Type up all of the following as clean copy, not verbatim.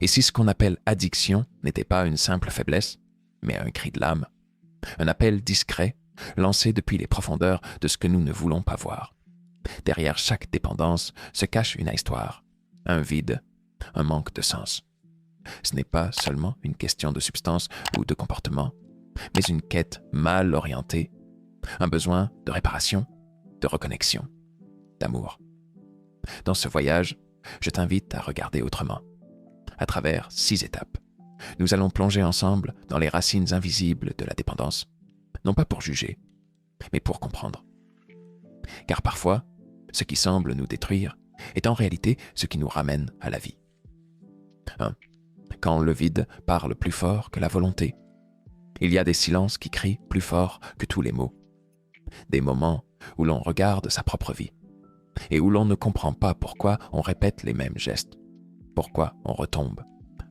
Et si ce qu'on appelle addiction n'était pas une simple faiblesse, mais un cri de l'âme, un appel discret lancé depuis les profondeurs de ce que nous ne voulons pas voir. Derrière chaque dépendance se cache une histoire, un vide, un manque de sens. Ce n'est pas seulement une question de substance ou de comportement, mais une quête mal orientée, un besoin de réparation, de reconnexion, d'amour. Dans ce voyage, je t'invite à regarder autrement, à travers 6 étapes. Nous allons plonger ensemble dans les racines invisibles de la dépendance, non pas pour juger, mais pour comprendre. Car parfois, ce qui semble nous détruire est en réalité ce qui nous ramène à la vie. 1. Quand le vide parle plus fort que la volonté. Il y a des silences qui crient plus fort que tous les mots. Des moments où l'on regarde sa propre vie et où l'on ne comprend pas pourquoi on répète les mêmes gestes, pourquoi on retombe,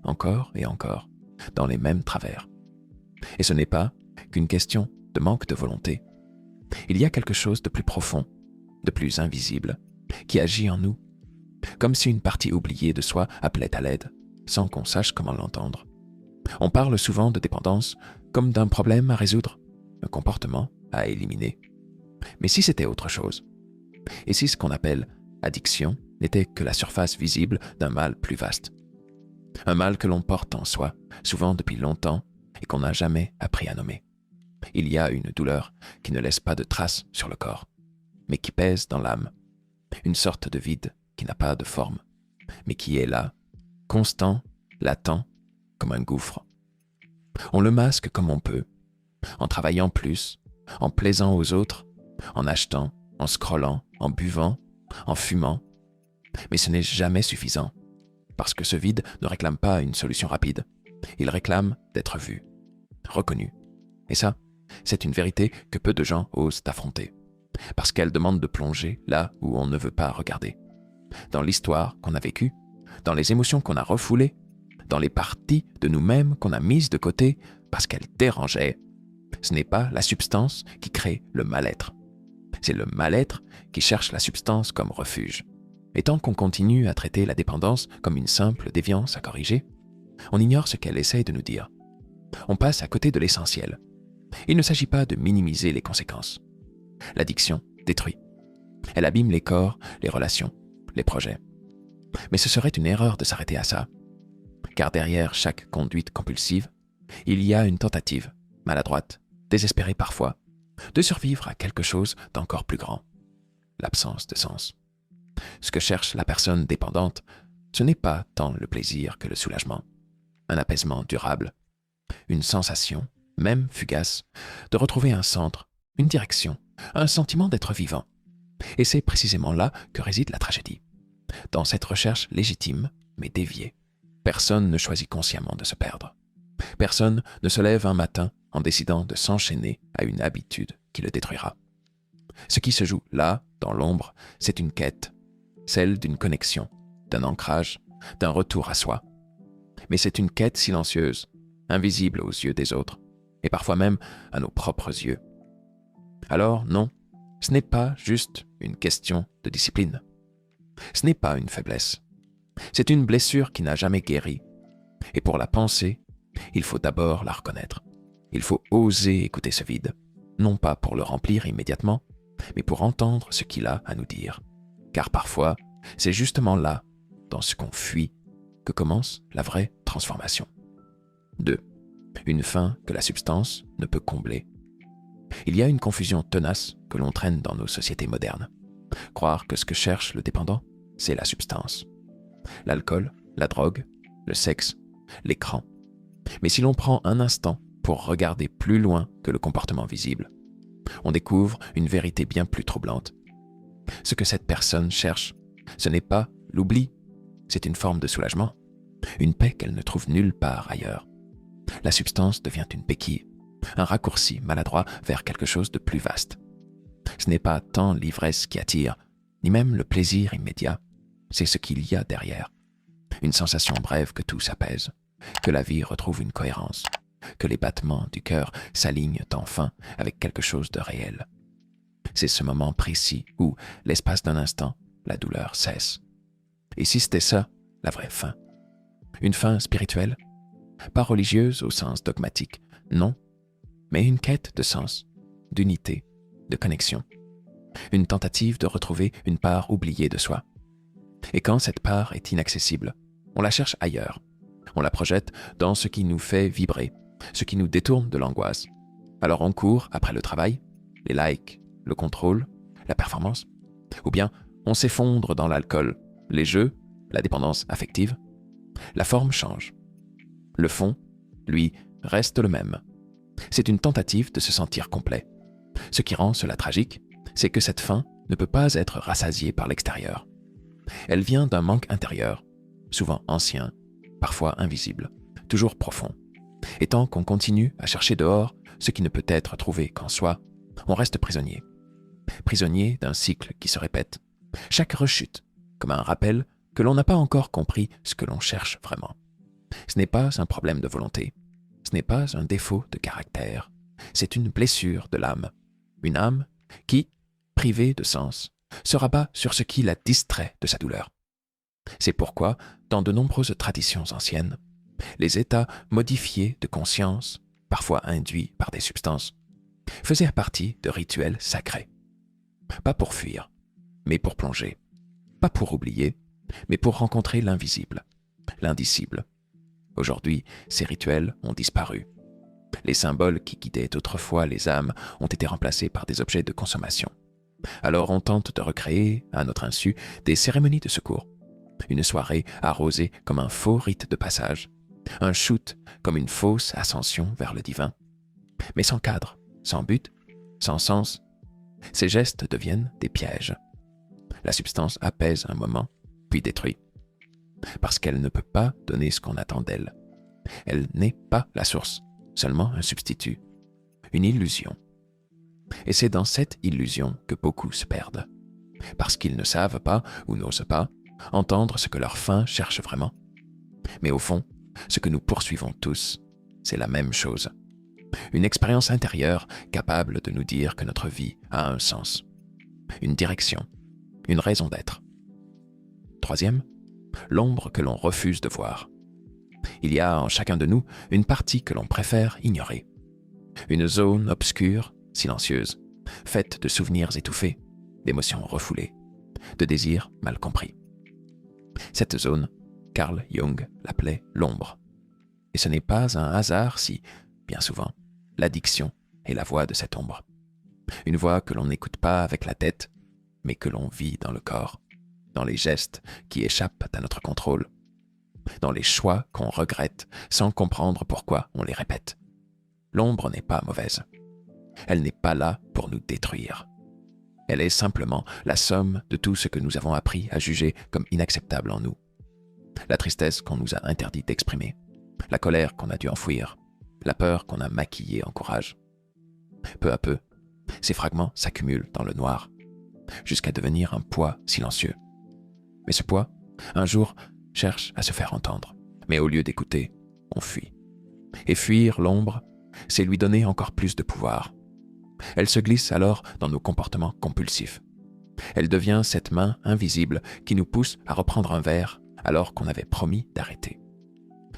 encore et encore, dans les mêmes travers. Et ce n'est pas qu'une question de manque de volonté. Il y a quelque chose de plus profond, de plus invisible, qui agit en nous, comme si une partie oubliée de soi appelait à l'aide, sans qu'on sache comment l'entendre. On parle souvent de dépendance comme d'un problème à résoudre, un comportement à éliminer. Mais si c'était autre chose? Et si ce qu'on appelle addiction n'était que la surface visible d'un mal plus vaste? Un mal que l'on porte en soi, souvent depuis longtemps, et qu'on n'a jamais appris à nommer. Il y a une douleur qui ne laisse pas de traces sur le corps, mais qui pèse dans l'âme. Une sorte de vide qui n'a pas de forme, mais qui est là, constant, latent, comme un gouffre. On le masque comme on peut, en travaillant plus, en plaisant aux autres, en achetant, en scrollant, en buvant, en fumant. Mais ce n'est jamais suffisant, parce que ce vide ne réclame pas une solution rapide. Il réclame d'être vu, reconnu. Et ça, c'est une vérité que peu de gens osent affronter, parce qu'elle demande de plonger là où on ne veut pas regarder. Dans l'histoire qu'on a vécue, dans les émotions qu'on a refoulées, dans les parties de nous-mêmes qu'on a mises de côté parce qu'elles dérangeaient. Ce n'est pas la substance qui crée le mal-être. C'est le mal-être qui cherche la substance comme refuge. Et tant qu'on continue à traiter la dépendance comme une simple déviance à corriger, on ignore ce qu'elle essaye de nous dire. On passe à côté de l'essentiel. Il ne s'agit pas de minimiser les conséquences. L'addiction détruit. Elle abîme les corps, les relations, les projets. Mais ce serait une erreur de s'arrêter à ça. Car derrière chaque conduite compulsive, il y a une tentative, maladroite, désespérée parfois, de survivre à quelque chose d'encore plus grand, l'absence de sens. Ce que cherche la personne dépendante, ce n'est pas tant le plaisir que le soulagement, un apaisement durable, une sensation, même fugace, de retrouver un centre, une direction, un sentiment d'être vivant. Et c'est précisément là que réside la tragédie. Dans cette recherche légitime, mais déviée. Personne ne choisit consciemment de se perdre. Personne ne se lève un matin en décidant de s'enchaîner à une habitude qui le détruira. Ce qui se joue là, dans l'ombre, c'est une quête, celle d'une connexion, d'un ancrage, d'un retour à soi. Mais c'est une quête silencieuse, invisible aux yeux des autres, et parfois même à nos propres yeux. Alors non, ce n'est pas juste une question de discipline. Ce n'est pas une faiblesse. C'est une blessure qui n'a jamais guéri. Et pour la penser, il faut d'abord la reconnaître. Il faut oser écouter ce vide, non pas pour le remplir immédiatement, mais pour entendre ce qu'il a à nous dire. Car parfois, c'est justement là, dans ce qu'on fuit, que commence la vraie transformation. 2. Une faim que la substance ne peut combler. Il y a une confusion tenace que l'on traîne dans nos sociétés modernes. Croire que ce que cherche le dépendant, c'est la substance. L'alcool, la drogue, le sexe, l'écran. Mais si l'on prend un instant pour regarder plus loin que le comportement visible, on découvre une vérité bien plus troublante. Ce que cette personne cherche, ce n'est pas l'oubli, c'est une forme de soulagement, une paix qu'elle ne trouve nulle part ailleurs. La substance devient une béquille, un raccourci maladroit vers quelque chose de plus vaste. Ce n'est pas tant l'ivresse qui attire, ni même le plaisir immédiat, c'est ce qu'il y a derrière. Une sensation brève que tout s'apaise, que la vie retrouve une cohérence, que les battements du cœur s'alignent enfin avec quelque chose de réel. C'est ce moment précis où, l'espace d'un instant, la douleur cesse. Et si c'était ça, la vraie fin? Une fin spirituelle, pas religieuse au sens dogmatique, non, mais une quête de sens, d'unité, de connexion. Une tentative de retrouver une part oubliée de soi. Et quand cette part est inaccessible, on la cherche ailleurs. On la projette dans ce qui nous fait vibrer, ce qui nous détourne de l'angoisse. Alors on court après le travail, les likes, le contrôle, la performance. Ou bien on s'effondre dans l'alcool, les jeux, la dépendance affective. La forme change. Le fond, lui, reste le même. C'est une tentative de se sentir complet. Ce qui rend cela tragique, c'est que cette faim ne peut pas être rassasiée par l'extérieur. Elle vient d'un manque intérieur, souvent ancien, parfois invisible, toujours profond. Et tant qu'on continue à chercher dehors ce qui ne peut être trouvé qu'en soi, on reste prisonnier. Prisonnier d'un cycle qui se répète. Chaque rechute, comme un rappel que l'on n'a pas encore compris ce que l'on cherche vraiment. Ce n'est pas un problème de volonté. Ce n'est pas un défaut de caractère. C'est une blessure de l'âme. Une âme qui, privée de sens, se rabat sur ce qui la distrait de sa douleur. C'est pourquoi, dans de nombreuses traditions anciennes, les états modifiés de conscience, parfois induits par des substances, faisaient partie de rituels sacrés. Pas pour fuir, mais pour plonger. Pas pour oublier, mais pour rencontrer l'invisible, l'indicible. Aujourd'hui, ces rituels ont disparu. Les symboles qui guidaient autrefois les âmes ont été remplacés par des objets de consommation. Alors on tente de recréer, à notre insu, des cérémonies de secours. Une soirée arrosée comme un faux rite de passage. Un shoot comme une fausse ascension vers le divin. Mais sans cadre, sans but, sans sens, ces gestes deviennent des pièges. La substance apaise un moment, puis détruit. Parce qu'elle ne peut pas donner ce qu'on attend d'elle. Elle n'est pas la source, seulement un substitut, une illusion. Et c'est dans cette illusion que beaucoup se perdent, parce qu'ils ne savent pas ou n'osent pas entendre ce que leur faim cherche vraiment. Mais au fond, ce que nous poursuivons tous, c'est la même chose. Une expérience intérieure capable de nous dire que notre vie a un sens, une direction, une raison d'être. Troisième, l'ombre que l'on refuse de voir. Il y a en chacun de nous une partie que l'on préfère ignorer. Une zone obscure, silencieuse, faite de souvenirs étouffés, d'émotions refoulées, de désirs mal compris. Cette zone, Carl Jung l'appelait l'ombre. Et ce n'est pas un hasard si, bien souvent, l'addiction est la voix de cette ombre. Une voix que l'on n'écoute pas avec la tête, mais que l'on vit dans le corps, dans les gestes qui échappent à notre contrôle, dans les choix qu'on regrette sans comprendre pourquoi on les répète. L'ombre n'est pas mauvaise. Elle n'est pas là pour nous détruire. Elle est simplement la somme de tout ce que nous avons appris à juger comme inacceptable en nous. La tristesse qu'on nous a interdit d'exprimer, la colère qu'on a dû enfouir, la peur qu'on a maquillée en courage. Peu à peu, ces fragments s'accumulent dans le noir, jusqu'à devenir un poids silencieux. Mais ce poids, un jour, cherche à se faire entendre. Mais au lieu d'écouter, on fuit. Et fuir l'ombre, c'est lui donner encore plus de pouvoir. Elle se glisse alors dans nos comportements compulsifs. Elle devient cette main invisible qui nous pousse à reprendre un verre alors qu'on avait promis d'arrêter.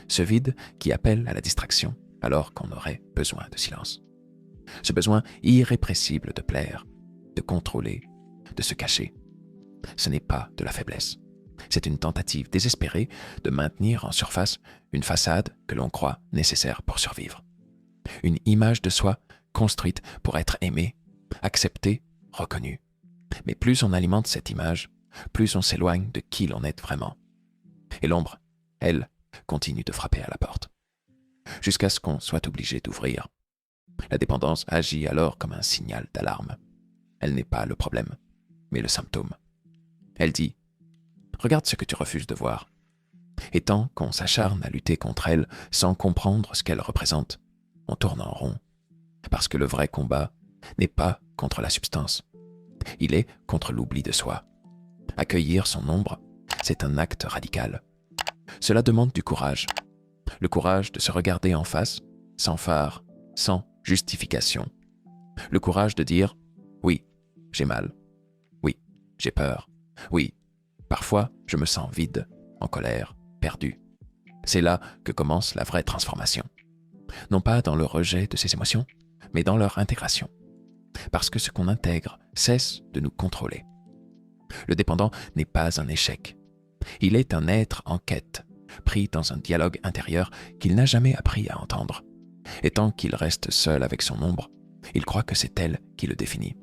Ce vide qui appelle à la distraction alors qu'on aurait besoin de silence. Ce besoin irrépressible de plaire, de contrôler, de se cacher. Ce n'est pas de la faiblesse. C'est une tentative désespérée de maintenir en surface une façade que l'on croit nécessaire pour survivre. Une image de soi construite pour être aimée, acceptée, reconnue. Mais plus on alimente cette image, plus on s'éloigne de qui l'on est vraiment. Et l'ombre, elle, continue de frapper à la porte. Jusqu'à ce qu'on soit obligé d'ouvrir. La dépendance agit alors comme un signal d'alarme. Elle n'est pas le problème, mais le symptôme. Elle dit « Regarde ce que tu refuses de voir ». Et tant qu'on s'acharne à lutter contre elle sans comprendre ce qu'elle représente, on tourne en rond. Parce que le vrai combat n'est pas contre la substance. Il est contre l'oubli de soi. Accueillir son ombre, c'est un acte radical. Cela demande du courage. Le courage de se regarder en face, sans phare, sans justification. Le courage de dire « Oui, j'ai mal. Oui, j'ai peur. Oui, parfois je me sens vide, en colère, perdu. » C'est là que commence la vraie transformation. Non pas dans le rejet de ses émotions, mais dans leur intégration. Parce que ce qu'on intègre cesse de nous contrôler. Le dépendant n'est pas un échec. Il est un être en quête, pris dans un dialogue intérieur qu'il n'a jamais appris à entendre. Et tant qu'il reste seul avec son ombre, il croit que c'est elle qui le définit.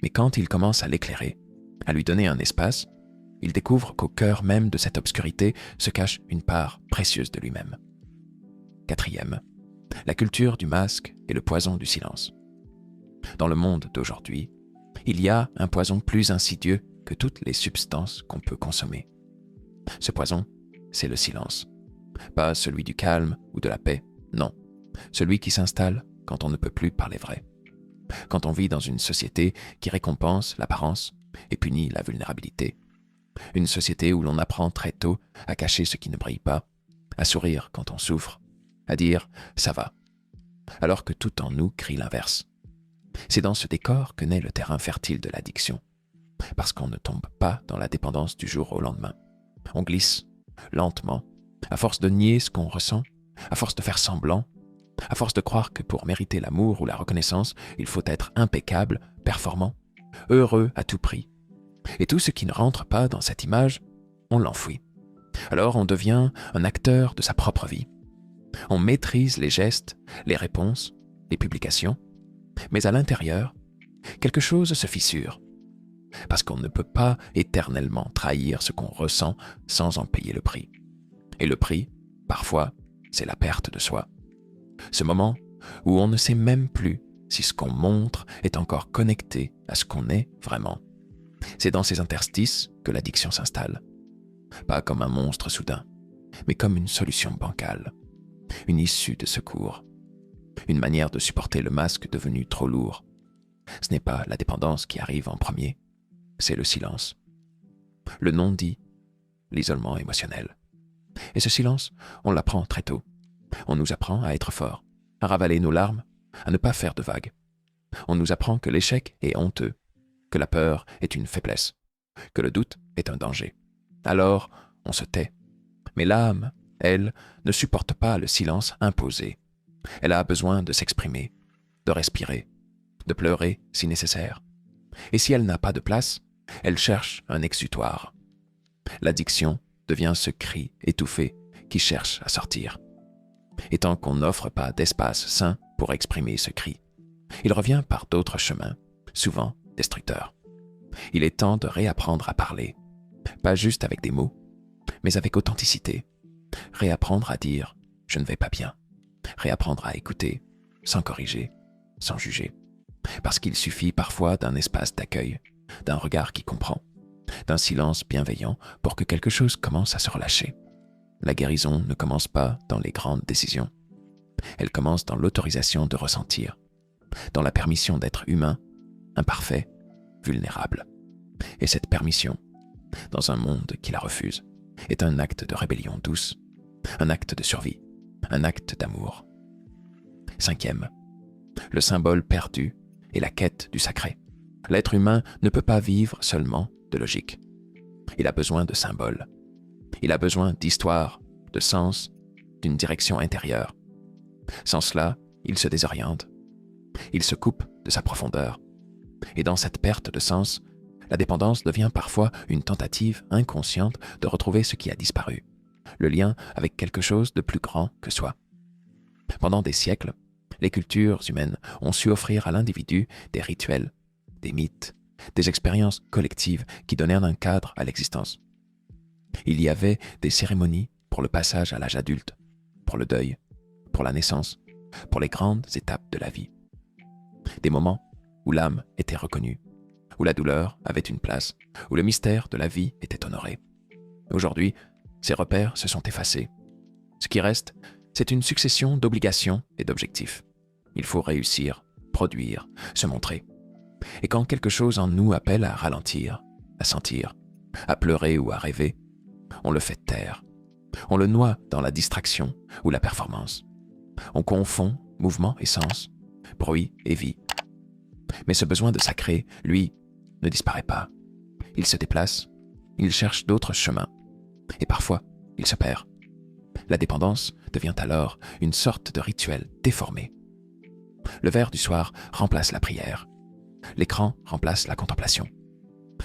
Mais quand il commence à l'éclairer, à lui donner un espace, il découvre qu'au cœur même de cette obscurité se cache une part précieuse de lui-même. 4e, la culture du masque et le poison du silence. Dans le monde d'aujourd'hui, il y a un poison plus insidieux que toutes les substances qu'on peut consommer. Ce poison, c'est le silence. Pas celui du calme ou de la paix, non. Celui qui s'installe quand on ne peut plus parler vrai. Quand on vit dans une société qui récompense l'apparence et punit la vulnérabilité. Une société où l'on apprend très tôt à cacher ce qui ne brille pas, à sourire quand on souffre, à dire « ça va », alors que tout en nous crie l'inverse. C'est dans ce décor que naît le terrain fertile de l'addiction, parce qu'on ne tombe pas dans la dépendance du jour au lendemain. On glisse, lentement, à force de nier ce qu'on ressent, à force de faire semblant, à force de croire que pour mériter l'amour ou la reconnaissance, il faut être impeccable, performant, heureux à tout prix. Et tout ce qui ne rentre pas dans cette image, on l'enfouit. Alors on devient un acteur de sa propre vie. On maîtrise les gestes, les réponses, les publications, mais à l'intérieur, quelque chose se fissure. Parce qu'on ne peut pas éternellement trahir ce qu'on ressent sans en payer le prix. Et le prix, parfois, c'est la perte de soi. Ce moment où on ne sait même plus si ce qu'on montre est encore connecté à ce qu'on est vraiment. C'est dans ces interstices que l'addiction s'installe. Pas comme un monstre soudain, mais comme une solution bancale, une issue de secours, une manière de supporter le masque devenu trop lourd. Ce n'est pas la dépendance qui arrive en premier, c'est le silence. Le non-dit, l'isolement émotionnel. Et ce silence, on l'apprend très tôt. On nous apprend à être fort, à ravaler nos larmes, à ne pas faire de vagues. On nous apprend que l'échec est honteux, que la peur est une faiblesse, que le doute est un danger. Alors, on se tait. Mais l'âme, elle, ne supporte pas le silence imposé. Elle a besoin de s'exprimer, de respirer, de pleurer si nécessaire. Et si elle n'a pas de place, elle cherche un exutoire. L'addiction devient ce cri étouffé qui cherche à sortir. Et tant qu'on n'offre pas d'espace sain pour exprimer ce cri, il revient par d'autres chemins, souvent destructeurs. Il est temps de réapprendre à parler, pas juste avec des mots, mais avec authenticité. Réapprendre à dire « je ne vais pas bien ». Réapprendre à écouter, sans corriger, sans juger. Parce qu'il suffit parfois d'un espace d'accueil, d'un regard qui comprend, d'un silence bienveillant pour que quelque chose commence à se relâcher. La guérison ne commence pas dans les grandes décisions. Elle commence dans l'autorisation de ressentir, dans la permission d'être humain, imparfait, vulnérable. Et cette permission, dans un monde qui la refuse, est un acte de rébellion douce, un acte de survie, un acte d'amour. 5e, le symbole perdu et la quête du sacré. L'être humain ne peut pas vivre seulement de logique. Il a besoin de symboles. Il a besoin d'histoire, de sens, d'une direction intérieure. Sans cela, il se désoriente. Il se coupe de sa profondeur. Et dans cette perte de sens, la dépendance devient parfois une tentative inconsciente de retrouver ce qui a disparu, le lien avec quelque chose de plus grand que soi. Pendant des siècles, les cultures humaines ont su offrir à l'individu des rituels, des mythes, des expériences collectives qui donnaient un cadre à l'existence. Il y avait des cérémonies pour le passage à l'âge adulte, pour le deuil, pour la naissance, pour les grandes étapes de la vie. Des moments où l'âme était reconnue, où la douleur avait une place, où le mystère de la vie était honoré. Aujourd'hui, ces repères se sont effacés. Ce qui reste, c'est une succession d'obligations et d'objectifs. Il faut réussir, produire, se montrer. Et quand quelque chose en nous appelle à ralentir, à sentir, à pleurer ou à rêver, on le fait taire. On le noie dans la distraction ou la performance. On confond mouvement et sens, bruit et vie. Mais ce besoin de sacré, lui, ne disparaît pas. Il se déplace, il cherche d'autres chemins. Et parfois, il se perd. La dépendance devient alors une sorte de rituel déformé. Le verre du soir remplace la prière. L'écran remplace la contemplation.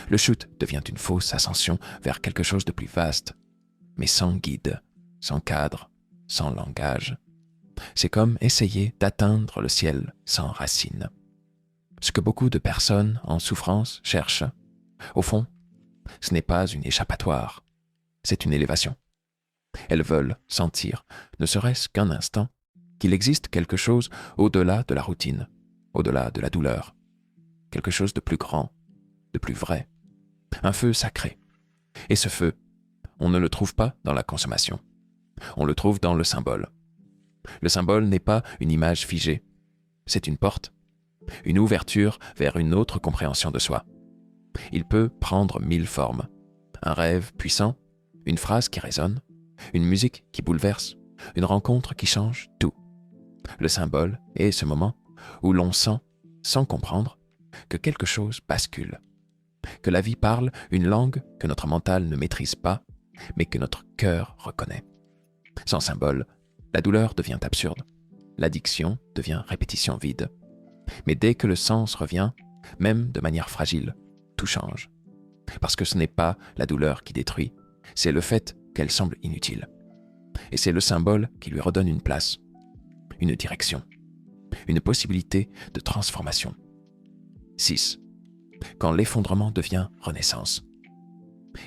Le shoot devient une fausse ascension vers quelque chose de plus vaste, mais sans guide, sans cadre, sans langage. C'est comme essayer d'atteindre le ciel sans racines. Ce que beaucoup de personnes en souffrance cherchent, au fond, ce n'est pas une échappatoire, c'est une élévation. Elles veulent sentir, ne serait-ce qu'un instant, qu'il existe quelque chose au-delà de la routine, au-delà de la douleur, quelque chose de plus grand, de plus vrai, un feu sacré. Et ce feu, on ne le trouve pas dans la consommation, on le trouve dans le symbole. Le symbole n'est pas une image figée, c'est une porte, une ouverture vers une autre compréhension de soi. Il peut prendre 1000 formes, un rêve puissant, une phrase qui résonne, une musique qui bouleverse, une rencontre qui change tout. Le symbole est ce moment où l'on sent, sans comprendre, que quelque chose bascule, que la vie parle une langue que notre mental ne maîtrise pas, mais que notre cœur reconnaît. Sans symbole, la douleur devient absurde, l'addiction devient répétition vide. Mais dès que le sens revient, même de manière fragile, tout change. Parce que ce n'est pas la douleur qui détruit, c'est le fait qu'elle semble inutile. Et c'est le symbole qui lui redonne une place, une direction, une possibilité de transformation. 6. Quand l'effondrement devient renaissance.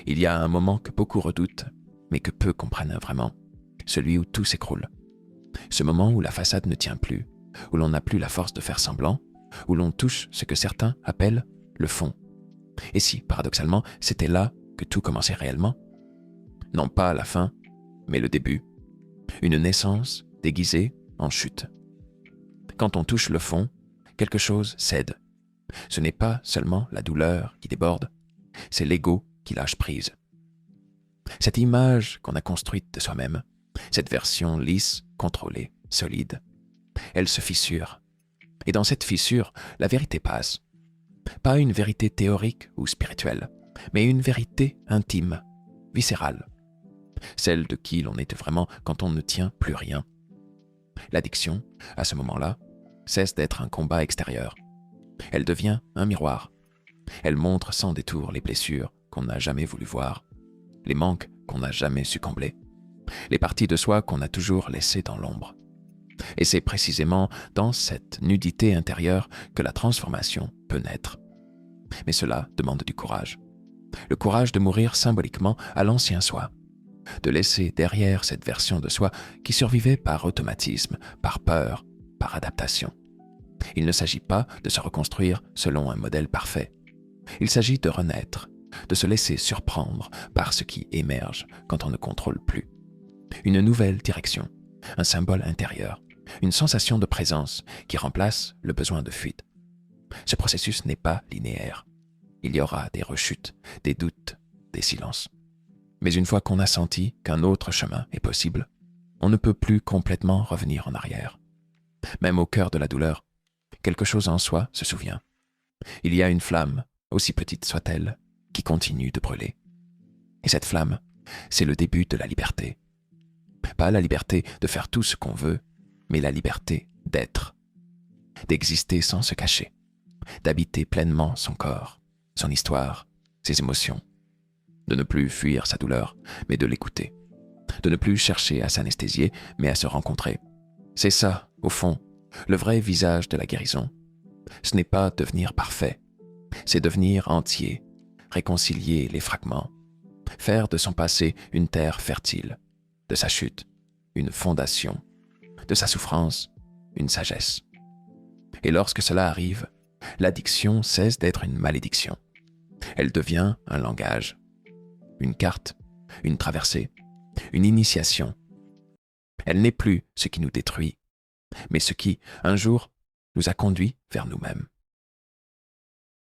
Il y a un moment que beaucoup redoutent, mais que peu comprennent vraiment, celui où tout s'écroule. Ce moment où la façade ne tient plus, où l'on n'a plus la force de faire semblant, où l'on touche ce que certains appellent le fond. Et si, paradoxalement, c'était là que tout commençait réellement? Non pas la fin, mais le début. Une naissance déguisée en chute. Quand on touche le fond, quelque chose cède. Ce n'est pas seulement la douleur qui déborde, c'est l'ego qui lâche prise. Cette image qu'on a construite de soi-même, cette version lisse, contrôlée, solide, elle se fissure. Et dans cette fissure, la vérité passe. Pas une vérité théorique ou spirituelle, mais une vérité intime, viscérale. Celle de qui l'on est vraiment quand on ne tient plus rien. L'addiction, à ce moment-là, cesse d'être un combat extérieur. Elle devient un miroir. Elle montre sans détour les blessures qu'on n'a jamais voulu voir, les manques qu'on n'a jamais su combler, les parties de soi qu'on a toujours laissées dans l'ombre. Et c'est précisément dans cette nudité intérieure que la transformation peut naître. Mais cela demande du courage. Le courage de mourir symboliquement à l'ancien soi, de laisser derrière cette version de soi qui survivait par automatisme, par peur, par adaptation. Il ne s'agit pas de se reconstruire selon un modèle parfait. Il s'agit de renaître, de se laisser surprendre par ce qui émerge quand on ne contrôle plus. Une nouvelle direction, un symbole intérieur, une sensation de présence qui remplace le besoin de fuite. Ce processus n'est pas linéaire. Il y aura des rechutes, des doutes, des silences. Mais une fois qu'on a senti qu'un autre chemin est possible, on ne peut plus complètement revenir en arrière. Même au cœur de la douleur, quelque chose en soi se souvient. Il y a une flamme, aussi petite soit-elle, qui continue de brûler. Et cette flamme, c'est le début de la liberté. Pas la liberté de faire tout ce qu'on veut, mais la liberté d'être, d'exister sans se cacher, d'habiter pleinement son corps, son histoire, ses émotions, de ne plus fuir sa douleur, mais de l'écouter, de ne plus chercher à s'anesthésier, mais à se rencontrer. C'est ça, au fond, le vrai visage de la guérison. Ce n'est pas devenir parfait, c'est devenir entier, réconcilier les fragments, faire de son passé une terre fertile, de sa chute, une fondation, de sa souffrance, une sagesse. Et lorsque cela arrive, l'addiction cesse d'être une malédiction. Elle devient un langage, une carte, une traversée, une initiation. Elle n'est plus ce qui nous détruit, mais ce qui, un jour, nous a conduits vers nous-mêmes.